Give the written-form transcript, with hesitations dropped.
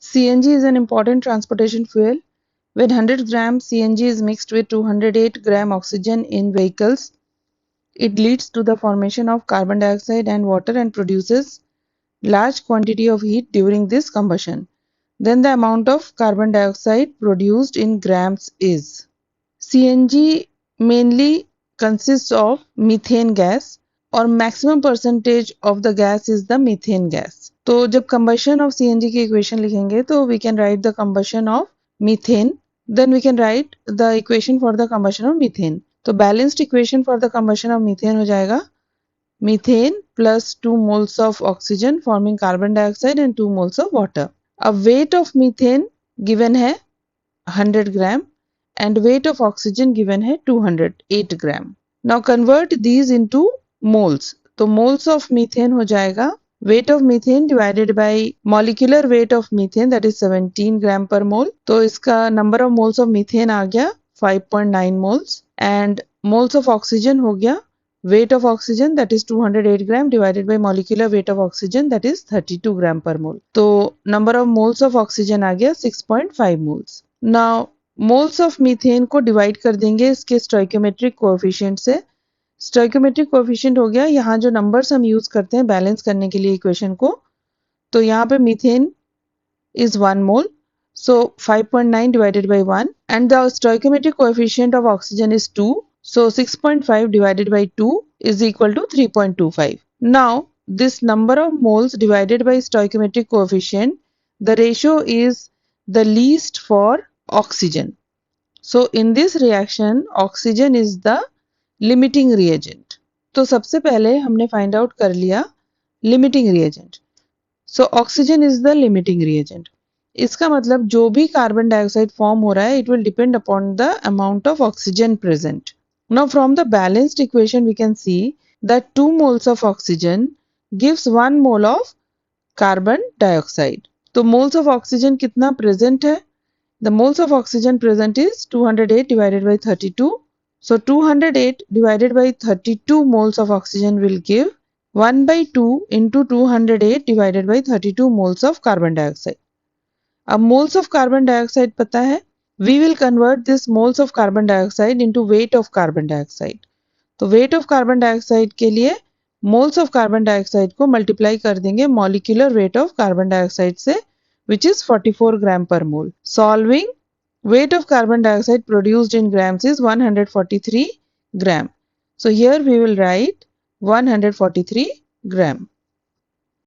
CNG is an important transportation fuel. When 100 grams CNG is mixed with 208 gram oxygen in vehicles, it leads to the formation of carbon dioxide and water and produces large quantity of heat during this combustion. Then the amount of carbon dioxide produced in grams is. CNG mainly consists of methane gas और maximum percentage of the gas is the methane gas. तो जब combustion of CNG की equation लिखेंगे तो we can write the combustion of methane, then we can write the equation for the combustion of methane. तो balanced equation for the combustion of methane हो जाएगा methane plus 2 moles of oxygen forming carbon dioxide and 2 moles of water. A weight of methane given है 100 gram and weight of oxygen given है 208 gram. Now convert these into moles. तो moles of methane हो जाएगा weight of methane divided by molecular weight of methane, that is 17 gram per mole. तो इसका number of moles of methane आ गया 5.9 moles and moles of oxygen हो गया weight of oxygen, that is 208 gram divided by molecular weight of oxygen, that is 32 gram per mole. तो number of moles of oxygen आ गया 6.5 moles. Now moles of methane को divide कर देंगे इसके stoichiometric coefficient से. Stoichiometric coefficient हो गया यहाँ जो नंबर्स हम यूज करते हैं बैलेंस करने के लिए इक्वेशन को. तो यहाँ पे methane is 1 mole, so 5.9 divided by 1, and the stoichiometric coefficient of oxygen is 2, so 6.5 divided by 2 is equal to 3.25. Now this number of moles divided by stoichiometric coefficient, the ratio is the least for oxygen. So in this reaction oxygen is the limiting reagent. तो सबसे पहले हमने find out कर लिया limiting reagent. So oxygen is the limiting reagent. इसका मतलब जो भी कार्बन डाइऑक्साइड फॉर्म हो रहा है it will depend upon the amount of oxygen present. Now from the balanced equation we can see that 2 moles of oxygen gives 1 mole of carbon dioxide. तो moles of oxygen कितना present है? The moles of oxygen present is 208 divided by 32. So 208 divided by 32 moles of oxygen will give 1 by 2 into 208 divided by 32 moles of carbon dioxide. अब moles of carbon dioxide पता है, we will convert this moles of carbon dioxide into weight of carbon dioxide. तो weight of carbon dioxide के लिए moles of carbon dioxide को multiply कर देंगे molecular weight of carbon dioxide से, which is 44 gram per mole. Solving, weight of carbon dioxide produced in grams is 143 gram. So here we will write 143 gram.